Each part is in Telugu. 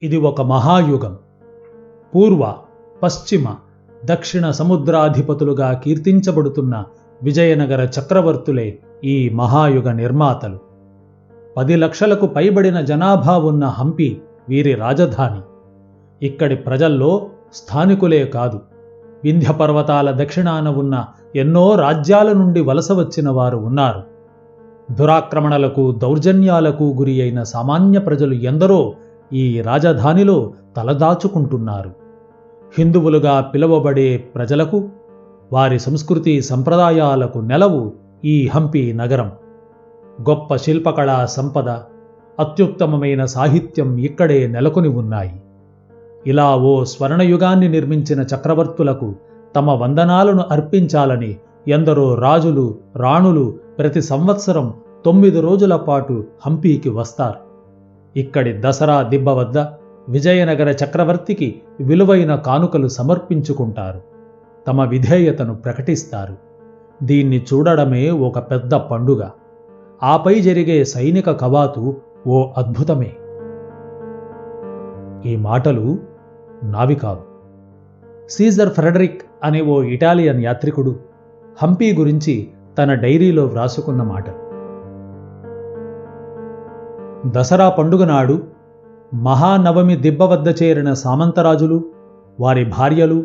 ఇది ఒక మహాయుగం. పూర్వ, పశ్చిమ, దక్షిణ సముద్రాధిపతులుగా కీర్తించబడుతున్న విజయనగర చక్రవర్తులే ఈ మహాయుగ నిర్మాతలు. 10 లక్షలకు పైబడిన జనాభా ఉన్న హంపి వీరి రాజధాని. ఇక్కడి ప్రజల్లో స్థానికులే కాదు, వింధ్య పర్వతాల దక్షిణాన ఉన్న ఎన్నో రాజ్యాల నుండి వలస వచ్చిన వారు ఉన్నారు. దురాక్రమణలకు, దౌర్జన్యాలకు గురి అయిన సామాన్య ప్రజలు ఎందరో ఈ రాజధానిలో తలదాచుకుంటున్నారు. హిందువులుగా పిలువబడే ప్రజలకు, వారి సంస్కృతి సంప్రదాయాలకు నెలవు ఈ హంపి నగరం. గొప్ప శిల్పకళా సంపద, అత్యుత్తమమైన సాహిత్యం ఇక్కడే నెలకొని ఉన్నాయి. ఇలా ఓ స్వర్ణయుగాన్ని నిర్మించిన చక్రవర్తులకు తమ వందనాలను అర్పించాలని ఎందరో రాజులు, రాణులు ప్రతి సంవత్సరం 9 రోజుల పాటు హంపీకి వస్తారు. ఇక్కడి దసరా దిబ్బ వద్ద విజయనగర చక్రవర్తికి విలువైన కానుకలు సమర్పించుకుంటారు. తమ విధేయతను ప్రకటిస్తారు. దీన్ని చూడడమే ఒక పెద్ద పండుగ. ఆపై జరిగే సైనిక కవాతు ఓ అద్భుతమే. ఈ మాటలు నావి కావు. సీజర్ ఫ్రెడరిక్ అనే ఓ ఇటాలియన్ యాత్రికుడు హంపి గురించి తన డైరీలో వ్రాసుకున్న మాటలు. దసరా పండుగ నాడు మహానవమి దిబ్బ వద్ద చేరిన సామంతరాజులు, వారి భార్యలు,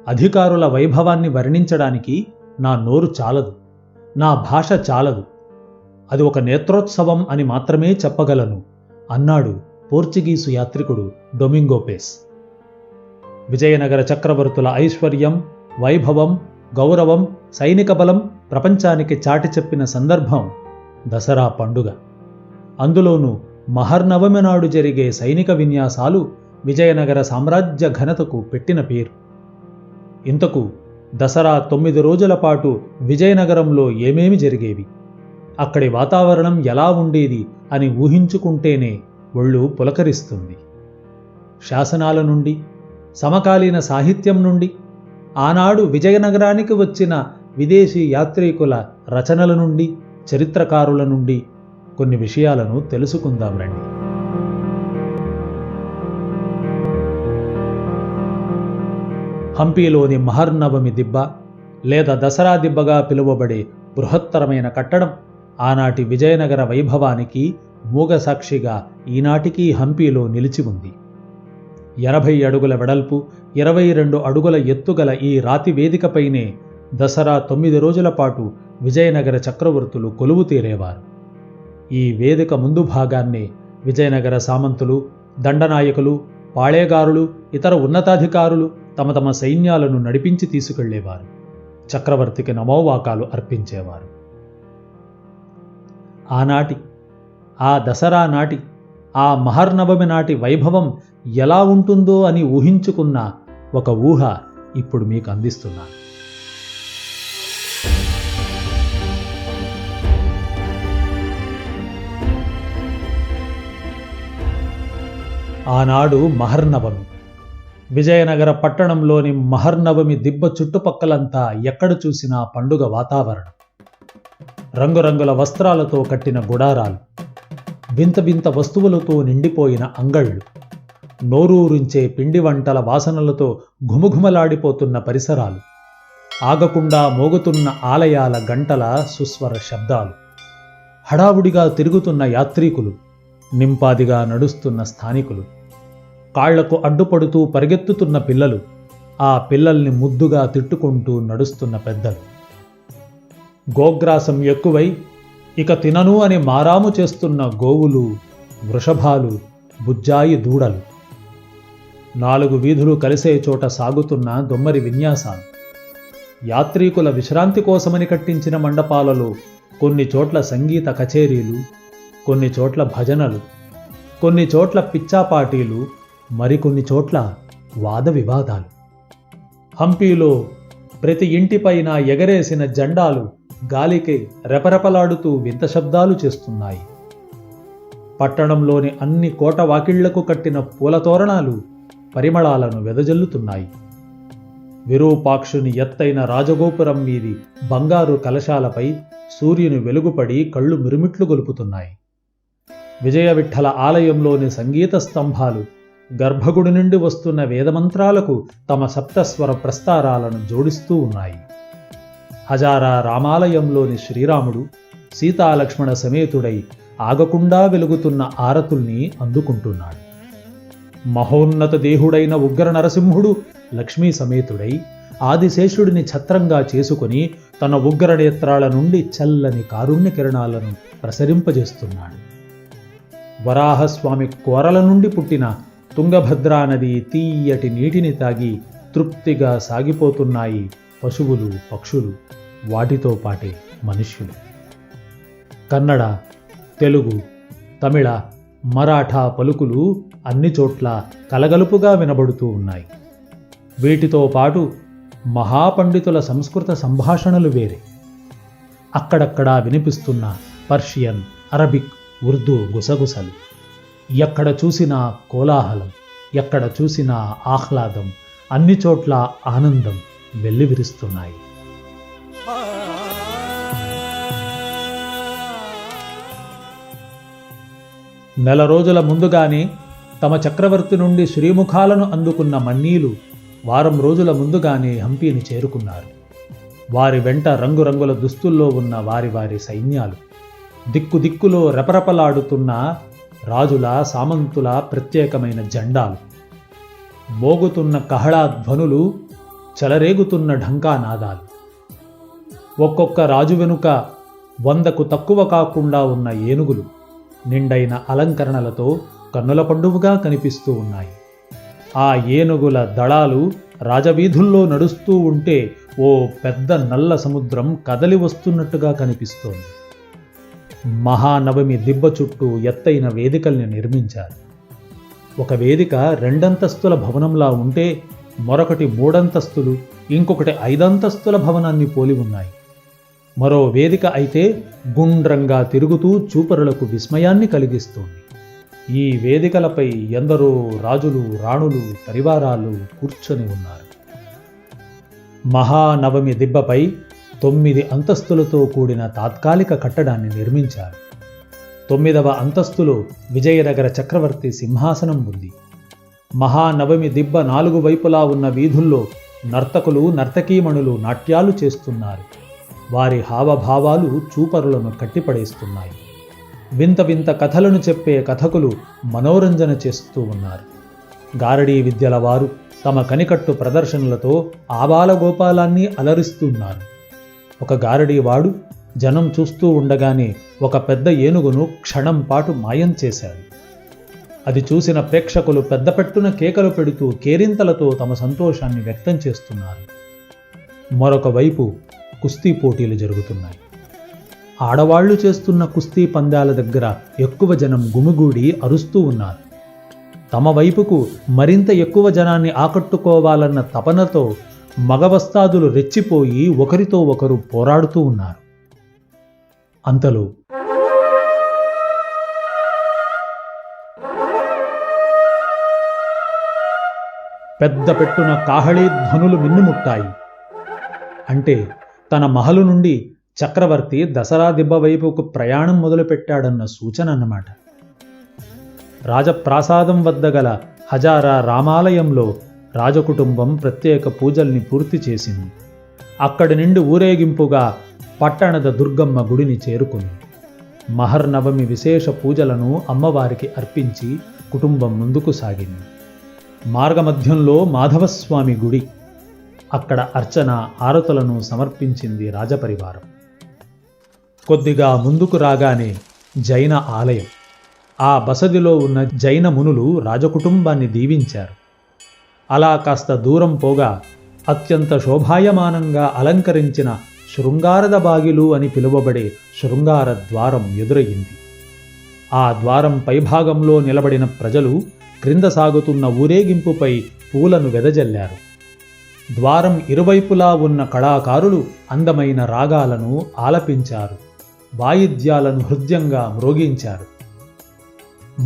అధికారుల వైభవాన్ని వర్ణించడానికి నా నోరు చాలదు, నా భాష చాలదు. అది ఒక నేత్రోత్సవం అని మాత్రమే చెప్పగలను అన్నాడు పోర్చుగీసు యాత్రికుడు డొమింగో పేస్. విజయనగర చక్రవర్తుల ఐశ్వర్యం, వైభవం, గౌరవం, సైనిక బలం ప్రపంచానికి చాటి చెప్పిన సందర్భం దసరా పండుగ. అందులోనూ మహర్నవమి నాడు జరిగే సైనిక విన్యాసాలు విజయనగర సామ్రాజ్య ఘనతకు పెట్టిన పేరు. ఇంతకు దసరా 9 రోజుల పాటు విజయనగరంలో ఏమేమి జరిగేవి, అక్కడి వాతావరణం ఎలా ఉండేది అని ఊహించుకుంటేనే ఒళ్ళు పులకరిస్తుంది. శాసనాల నుండి, సమకాలీన సాహిత్యం నుండి, ఆనాడు విజయనగరానికి వచ్చిన విదేశీ యాత్రికుల రచనల నుండి, చరిత్రకారుల నుండి కొన్ని విషయాలను తెలుసుకుందాం రండి. హంపీలోని మహర్నవమి దిబ్బ లేదా దసరా దిబ్బగా పిలువబడే బృహత్తరమైన కట్టడం ఆనాటి విజయనగర వైభవానికి మూగసాక్షిగా ఈనాటికీ హంపీలో నిలిచి ఉంది. 80 అడుగుల వెడల్పు, 22 అడుగుల ఎత్తుగల ఈ రాతి వేదికపైనే దసరా 9 రోజుల పాటు విజయనగర చక్రవర్తులు కొలువు తీరేవారు. ఈ వేదిక ముందు భాగాన్నే విజయనగర సామంతులు, దండనాయకులు, పాళేగారులు, ఇతర ఉన్నతాధికారులు తమ తమ సైన్యాలను నడిపించి తీసుకెళ్లేవారు. చక్రవర్తికి నమోవాకాలు అర్పించేవారు. ఆనాటి, ఆ దసరా నాటి, ఆ మహర్నవమి నాటి వైభవం ఎలా ఉంటుందో అని ఊహించుకున్న ఒక ఊహ ఇప్పుడు మీకు అందిస్తున్నాను. ఆనాడు మహర్నవమి. విజయనగర పట్టణంలోని మహర్నవమి దిబ్బ చుట్టుపక్కలంతా ఎక్కడ చూసినా పండుగ వాతావరణం. రంగురంగుల వస్త్రాలతో కట్టిన గుడారాలు, వింత వింత వస్తువులతో నిండిపోయిన అంగళ్ళు, నోరూరించే పిండి వంటల వాసనలతో ఘుమఘుమలాడిపోతున్న పరిసరాలు, ఆగకుండా మోగుతున్న ఆలయాల గంటల సుస్వర శబ్దాలు, హడావుడిగా తిరుగుతున్న యాత్రికులు, నింపాదిగా నడుస్తున్న స్థానికులు, కాళ్లకు అడ్డుపడుతూ పరిగెత్తుతున్న పిల్లలు, ఆ పిల్లల్ని ముద్దుగా తిట్టుకుంటూ నడుస్తున్న పెద్దలు, గోగ్రాసం ఎక్కువై ఇక తినను అని మారాము చేస్తున్న గోవులు, వృషభాలు, బుజ్జాయి దూడలు, 4 వీధులు కలిసే చోట సాగుతున్న దొమ్మరి విన్యాసాలు, యాత్రికుల విశ్రాంతి కోసమని కట్టించిన మండపాలలో కొన్ని చోట్ల సంగీత కచేరీలు, కొన్ని చోట్ల భజనలు, కొన్ని చోట్ల పిచ్చాపాటీలు, మరికొన్ని చోట్ల వాద వివాదాలు. హంపీలో ప్రతి ఇంటిపైన ఎగరేసిన జెండాలు గాలికి రెపరెపలాడుతూ వింత శబ్దాలు చేస్తున్నాయి. పట్టణంలోని అన్ని కోట వాకిళ్లకు కట్టిన పూలతోరణాలు పరిమళాలను వెదజల్లుతున్నాయి. విరూపాక్షుని ఎత్తైన రాజగోపురం మీది బంగారు కలశాలపై సూర్యుని వెలుగుపడి కళ్ళు మిరుమిట్లు గొలుపుతున్నాయి. విజయవిఠ్ఠల ఆలయంలోని సంగీత స్తంభాలు గర్భగుడి నుండి వస్తున్న వేదమంత్రాలకు తమ సప్తస్వర ప్రస్తారాలను జోడిస్తూ ఉన్నాయి. హజారా రామాలయంలోని శ్రీరాముడు సీతాలక్ష్మణ సమేతుడై ఆగకుండా వెలుగుతున్న ఆరతుల్ని అందుకుంటున్నాడు. మహోన్నత దేహుడైన ఉగ్ర నరసింహుడు లక్ష్మీ సమేతుడై ఆదిశేషుడిని ఛత్రంగా చేసుకుని తన ఉగ్ర నేత్రాల నుండి చల్లని కారుణ్య కిరణాలను ప్రసరింపజేస్తున్నాడు. వరాహస్వామి కోరల నుండి పుట్టిన తుంగభద్రా నది తీయటి నీటిని తాగి తృప్తిగా సాగిపోతున్నాయి పశువులు, పక్షులు, వాటితో పాటే మనుష్యులు. కన్నడ, తెలుగు, తమిళ, మరాఠా పలుకులు అన్ని చోట్ల కలగలుపుగా వినబడుతూ ఉన్నాయి. వీటితో పాటు మహాపండితుల సంస్కృత సంభాషణలు వేరే. అక్కడక్కడా వినిపిస్తున్న పర్షియన్, అరబిక్, ఉర్దూ గుసగుసలు. ఎక్కడ చూసినా కోలాహలం, ఎక్కడ చూసినా ఆహ్లాదం, అన్ని చోట్ల ఆనందం వెల్లివిరుస్తున్నాయి. నెల రోజుల ముందుగానే తమ చక్రవర్తి నుండి శ్రీముఖాలను అందుకున్న మన్నీలు వారం రోజుల ముందుగానే హంపీని చేరుకున్నారు. వారి వెంట రంగురంగుల దుస్తుల్లో ఉన్న వారి వారి సైన్యాలు, దిక్కుదిక్కులో రెపరెపలాడుతున్న రాజుల, సామంతుల ప్రత్యేకమైన జెండాలు, మోగుతున్న కహళా ధ్వనులు, చెలరేగుతున్న ఢంకానాదాలు. ఒక్కొక్క రాజు వెనుక 100కు తక్కువ కాకుండా ఉన్న ఏనుగులు నిండైన అలంకరణలతో కన్నుల పండువగా కనిపిస్తూ ఉన్నాయి. ఆ ఏనుగుల దళాలు రాజవీధుల్లో నడుస్తూ ఉంటే ఓ పెద్ద నల్ల సముద్రం కదలి వస్తున్నట్టుగా కనిపిస్తోంది. మహానవమి దిబ్బ చుట్టూ ఎత్తైన వేదికల్ని నిర్మించారు. ఒక వేదిక 2 అంతస్తుల భవనంలా ఉంటే మరొకటి 3 అంతస్తులు, ఇంకొకటి 5 అంతస్తుల భవనాన్ని పోలి ఉన్నాయి. మరో వేదిక అయితే గుండ్రంగా తిరుగుతూ చూపరులకు విస్మయాన్ని కలిగిస్తోంది. ఈ వేదికలపై ఎందరో రాజులు, రాణులు, పరివారాలు కూర్చొని ఉన్నారు. మహానవమి దిబ్బపై 9 అంతస్తులతో కూడిన తాత్కాలిక కట్టడాన్ని నిర్మించారు. 9వ అంతస్తులో విజయనగర చక్రవర్తి సింహాసనం ఉంది. మహానవమి దిబ్బ 4 వైపులా ఉన్న వీధుల్లో నర్తకులు, నర్తకీమణులు నాట్యాలు చేస్తున్నారు. వారి హావభావాలు చూపరులను కట్టిపడేస్తున్నాయి. వింత వింత కథలను చెప్పే కథకులు మనోరంజన చేస్తూ ఉన్నారు. గారడీ విద్యల వారు తమ కనికట్టు ప్రదర్శనలతో ఆబాలగోపాలాన్ని అలరిస్తున్నారు. ఒక గారడీవాడు జనం చూస్తూ ఉండగానే ఒక పెద్ద ఏనుగును క్షణం పాటు మాయం చేశాడు. అది చూసిన ప్రేక్షకులు పెద్దపెట్టున కేకలు పెడుతూ కేరింతలతో తమ సంతోషాన్ని వ్యక్తం చేస్తున్నారు. మరొక వైపు కుస్తీ పోటీలు జరుగుతున్నాయి. ఆడవాళ్లు చేస్తున్న కుస్తీ పందాల దగ్గర ఎక్కువ జనం గుమిగూడి అరుస్తూ ఉన్నారు. తమ వైపుకు మరింత ఎక్కువ జనాన్ని ఆకట్టుకోవాలన్న తపనతో మగవస్తాదులు రెచ్చిపోయి ఒకరితో ఒకరు పోరాడుతూ ఉన్నారు. అంతలో పెద్ద పెట్టున కాహళీ ధ్వనులు మిన్నుముట్టాయి. అంటే తన మహలు నుండి చక్రవర్తి దసరా దిబ్బ వైపుకు ప్రయాణం మొదలుపెట్టాడన్న సూచన అన్నమాట. రాజప్రాసాదం వద్ద గల హజారా రామాలయంలో రాజకుటుంబం ప్రత్యేక పూజల్ని పూర్తి చేసింది. అక్కడి నుండి ఊరేగింపుగా పట్టణద దుర్గమ్మ గుడిని చేరుకుంది. మహర్నవమి విశేష పూజలను అమ్మవారికి అర్పించి కుటుంబం ముందుకు సాగింది. మార్గమధ్యంలో మాధవస్వామి గుడి. అక్కడ అర్చన, ఆరతులను సమర్పించింది రాజపరివారం. కొద్దిగా ముందుకు రాగానే జైన ఆలయం. ఆ బసదిలో ఉన్న జైన మునులు రాజకుటుంబాన్ని దీవించారు. అలా కాస్త దూరం పోగా అత్యంత శోభాయమానంగా అలంకరించిన శృంగారద బాగిలు అని పిలువబడే శృంగార ద్వారం ఎదురయ్యింది. ఆ ద్వారం పైభాగంలో నిలబడిన ప్రజలు క్రింద సాగుతున్న ఊరేగింపుపై పూలను వెదజల్లారు. ద్వారం ఇరువైపులా ఉన్న కళాకారులు అందమైన రాగాలను ఆలపించారు. వాయిద్యాలను హృద్యంగా మ్రోగించారు.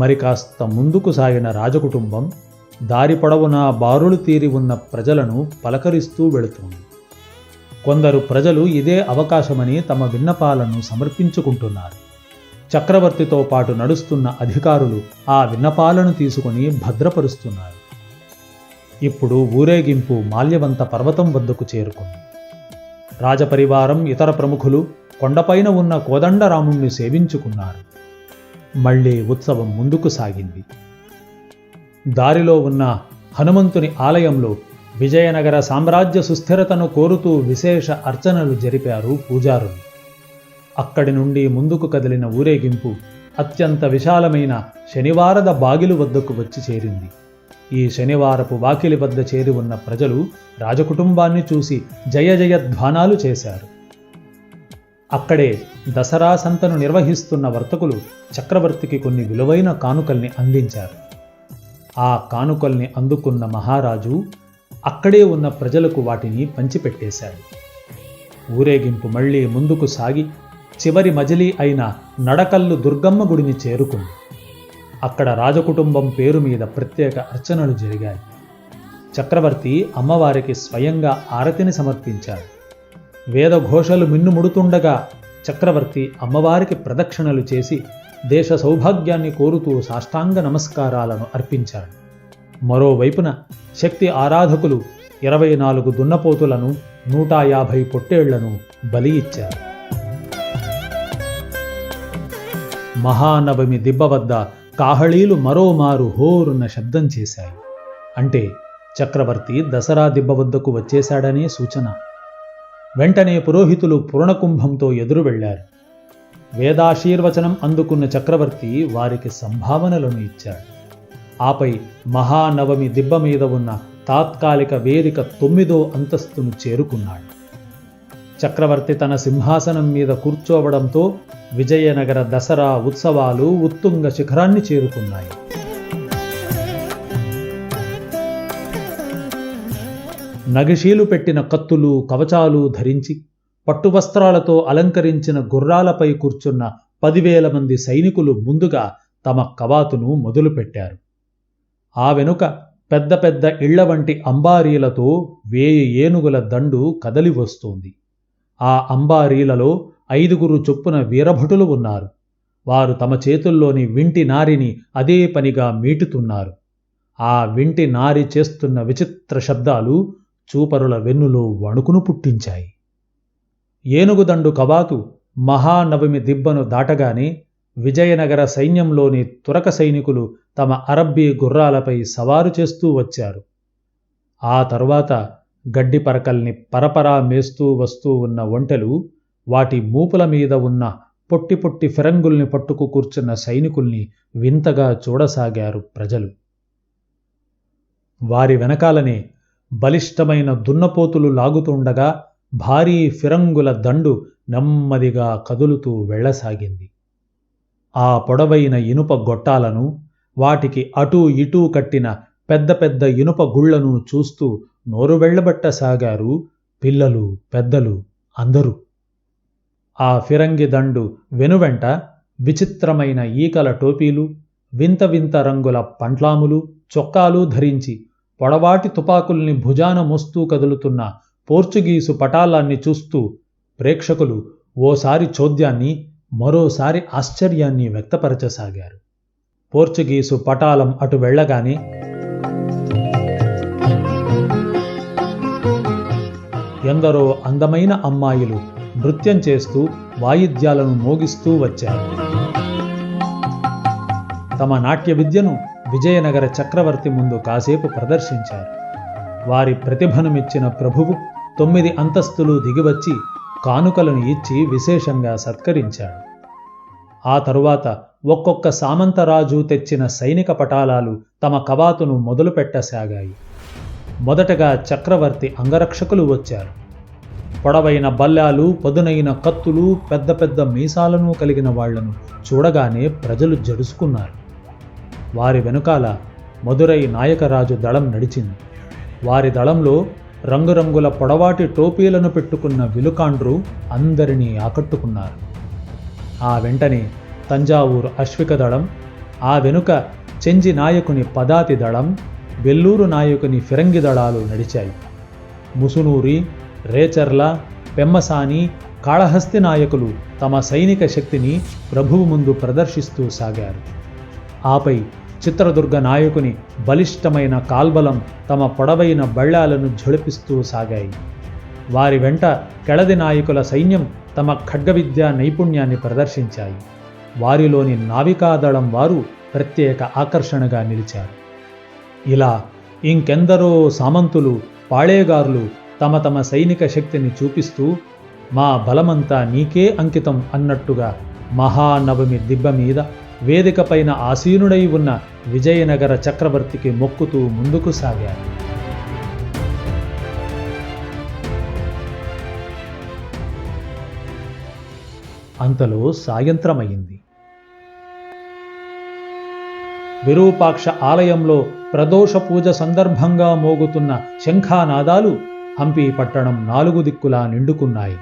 మరి కాస్త ముందుకు సాగిన రాజకుటుంబం దారి పొడవునా బారులు తీరి ఉన్న ప్రజలను పలకరిస్తూ వెళుతుంది. కొందరు ప్రజలు ఇదే అవకాశమని తమ విన్నపాలను సమర్పించుకుంటున్నారు. చక్రవర్తితో పాటు నడుస్తున్న అధికారులు ఆ విన్నపాలను తీసుకుని భద్రపరుస్తున్నారు. ఇప్పుడు ఊరేగింపు మాల్యవంత పర్వతం వద్దకు చేరుకుంది. రాజపరివారం ఇతర ప్రముఖులు కొండపైన ఉన్న కోదండరాముణ్ణి సేవించుకున్నారు. మళ్లీ ఉత్సవం ముందుకు సాగింది. దారిలో ఉన్న హనుమంతుని ఆలయంలో విజయనగర సామ్రాజ్య సుస్థిరతను కోరుతూ విశేష అర్చనలు జరిపారు పూజారులు. అక్కడి నుండి ముందుకు కదిలిన ఊరేగింపు అత్యంత విశాలమైన శనివాರದ బాగిలు వద్దకు వచ్చి చేరింది. ఈ శనివారపు వాకిలి వద్ద చేరి ఉన్న ప్రజలు రాజకుటుంబాన్ని చూసి జయ జయధ్వానాలు చేశారు. అక్కడే దసరా సంతను నిర్వహిస్తున్న వర్తకులు చక్రవర్తికి కొన్ని విలువైన కానుకల్ని అందించారు. ఆ కానుకల్ని అందుకున్న మహారాజు అక్కడే ఉన్న ప్రజలకు వాటిని పంచిపెట్టేశాడు. ఊరేగింపు మళ్లీ ముందుకు సాగి చివరి మజిలీ అయిన నడకల్లు దుర్గమ్మ గుడిని చేరుకుంది. అక్కడ రాజకుటుంబం పేరు మీద ప్రత్యేక అర్చనలు జరిగాయి. చక్రవర్తి అమ్మవారికి స్వయంగా ఆరతిని సమర్పించాడు. వేదఘోషలు మిన్నుముడుతుండగా చక్రవర్తి అమ్మవారికి ప్రదక్షిణలు చేసి దేశ సౌభాగ్యాన్ని కోరుతూ సాష్టాంగ నమస్కారాలను అర్పించాడు. మరోవైపున శక్తి ఆరాధకులు 24 దున్నపోతులను 150 పొట్టేళ్లను బలి ఇచ్చారు. మహానవమి దిబ్బ వద్ద కాహళీలు మరోమారు హోరున్న శబ్దం చేశాయి. అంటే చక్రవర్తి దసరా దిబ్బ వద్దకు వచ్చేశాడనే సూచన. వెంటనే పురోహితులు పూర్ణకుంభంతో ఎదురు వెళ్లారు. వేదాశీర్వచనం అందుకున్న చక్రవర్తి వారికి సంభావనలను ఇచ్చాడు. ఆపై మహానవమి దిబ్బ మీద ఉన్న తాత్కాలిక వేదిక 9వ అంతస్తును చేరుకున్నాడు. చక్రవర్తి తన సింహాసనం మీద కూర్చోవడంతో విజయనగర దసరా ఉత్సవాలు ఉత్తుంగ శిఖరాన్ని చేరుకున్నాయి. నగిశీలు పెట్టిన కత్తులు కవచాలు ధరించి పట్టువస్త్రాలతో అలంకరించిన గుర్రాలపై కూర్చున్న 10,000 మంది సైనికులు ముందుగా తమ కవాతును మొదలుపెట్టారు. ఆ వెనుక పెద్ద పెద్ద ఇళ్ల వంటి అంబారీలతో 1000 ఏనుగుల దండు కదలి వస్తోంది. ఆ అంబారీలలో 5 చొప్పున వీరభటులు ఉన్నారు. వారు తమ చేతుల్లోని వింటి నారిని అదే పనిగా మీటుతున్నారు. ఆ వింటి నారి చేస్తున్న విచిత్ర శబ్దాలు చూపరుల వెన్నులో వణుకును పుట్టించాయి. ఏనుగుదండు కవాతు మహానవమి దిబ్బను దాటగానే విజయనగర సైన్యంలోని తురక సైనికులు తమ అరబ్బీ గుర్రాలపై సవారు చేస్తూ వచ్చారు. ఆ తరువాత గడ్డి పరకల్ని పరపరా మేస్తూ వస్తూ ఉన్న ఒంటెలు వాటి మూపుల మీద ఉన్న పొట్టి పొట్టి ఫిరంగుల్ని పట్టుకు కూర్చున్న సైనికుల్ని వింతగా చూడసాగారు ప్రజలు. వారి వెనకాలనే బలిష్టమైన దున్నపోతులు లాగుతుండగా భారీ ఫిరంగుల దండు నెమ్మదిగా కదులుతూ వెళ్లసాగింది. ఆ పొడవైన ఇనుప గొట్టాలను, వాటికి అటూ ఇటూ కట్టిన పెద్ద పెద్ద ఇనుప గుళ్లను చూస్తూ నోరు వెళ్లబట్టసాగారు పిల్లలు పెద్దలు అందరూ. ఆ ఫిరంగి దండు వెనువెంట విచిత్రమైన ఈకల టోపీలు, వింత వింత రంగుల పంట్లాములు, చొక్కాలు ధరించి పొడవాటి తుపాకుల్ని భుజాన మోస్తూ కదులుతున్న పోర్చుగీసు పటాలాన్ని చూస్తూ ప్రేక్షకులు ఓసారి చోద్యాన్ని మరోసారి ఆశ్చర్యాన్ని వ్యక్తపరచసాగారు. పోర్చుగీసు పటాలం అటు వెళ్లగానే ఎందరో అందమైన అమ్మాయిలు నృత్యం చేస్తూ వాయిద్యాలను మోగిస్తూ వచ్చారు. తమ నాట్య విద్యను విజయనగర చక్రవర్తి ముందు కాసేపు ప్రదర్శించారు. వారి ప్రతిభను మెచ్చిన ప్రభువు 9 అంతస్తులు దిగివచ్చి కానుకలను ఇచ్చి విశేషంగా సత్కరించాడు. ఆ తరువాత ఒక్కొక్క సామంతరాజు తెచ్చిన సైనిక పటాలాలు తమ కవాతును మొదలుపెట్టసాగాయి. మొదటగా చక్రవర్తి అంగరక్షకులు వచ్చారు. పొడవైన బల్లాలు, పదునైన కత్తులు, పెద్ద పెద్ద మీసాలను కలిగిన వాళ్లను చూడగానే ప్రజలు జడుసుకున్నారు. వారి వెనుకాల మదురై నాయకరాజు దళం నడిచింది. వారి దళంలో రంగురంగుల పొడవాటి టోపీలను పెట్టుకున్న విలుకాండ్రు అందరినీ ఆకట్టుకున్నారు. ఆ వెంటనే తంజావూరు అశ్విక దళం, ఆ వెనుక చెంజి నాయకుని పదాతి దళం, వెల్లూరు నాయకుని ఫిరంగి దళాలు నడిచాయి. ముసునూరి, రేచర్ల, పెమ్మసాని, కాళహస్తి నాయకులు తమ సైనిక శక్తిని ప్రభువు ముందు ప్రదర్శిస్తూ సాగారు. ఆపై చిత్రదుర్గ నాయకుని బలిష్టమైన కాల్బలం తమ పొడవైన బళ్ళాలను ఝళిపిస్తూ సాగాయి. వారి వెంట కెళది నాయకుల సైన్యం తమ ఖడ్గవిద్యా నైపుణ్యాన్ని ప్రదర్శించాయి. వారిలోని నావికాదళం వారు ప్రత్యేక ఆకర్షణగా నిలిచారు. ఇలా ఇంకెందరో సామంతులు, పాళేగారులు తమ తమ సైనిక శక్తిని చూపిస్తూ మా బలమంతా నీకే అంకితం అన్నట్టుగా మహానవమి దిబ్బ మీద వేదికపైన ఆసీనుడై ఉన్న విజయనగర చక్రవర్తికి మొక్కుతూ ముందుకు సాగారు. అంతలో సాయంత్రమయింది. విరూపాక్ష ఆలయంలో ప్రదోష పూజ సందర్భంగా మోగుతున్న శంఖానాదాలు హంపి పట్టణం 4 దిక్కులా నిండుకున్నాయి.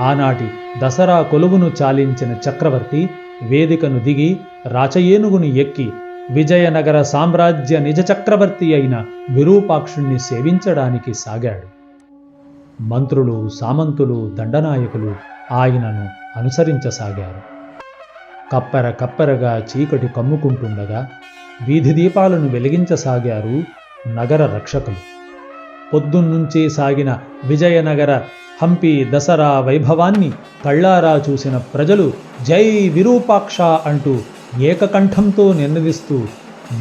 ఆనాటి దసరా కొలువును చాలించిన చక్రవర్తి వేదికను దిగి రాచయేనుగును ఎక్కి విజయనగర సామ్రాజ్య నిజ చక్రవర్తి అయిన విరూపాక్షుణ్ణి సేవించడానికి సాగాడు. మంత్రులు, సామంతులు, దండనాయకులు ఆయనను అనుసరించసాగారు. కప్పెర కప్పెరగా చీకటి కమ్ముకుంటుండగా వీధి దీపాలను వెలిగించసాగారు నగర రక్షకులు. పొద్దున్నుంచి సాగిన విజయనగర హంపి దసరా వైభవాన్ని కళ్ళారా చూసిన ప్రజలు జై విరూపాక్ష అంటూ ఏకకంఠంతో నినదిస్తూ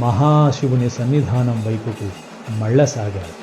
మహాశివుని సన్నిధానం వైపుకు మళ్ళసాగారు.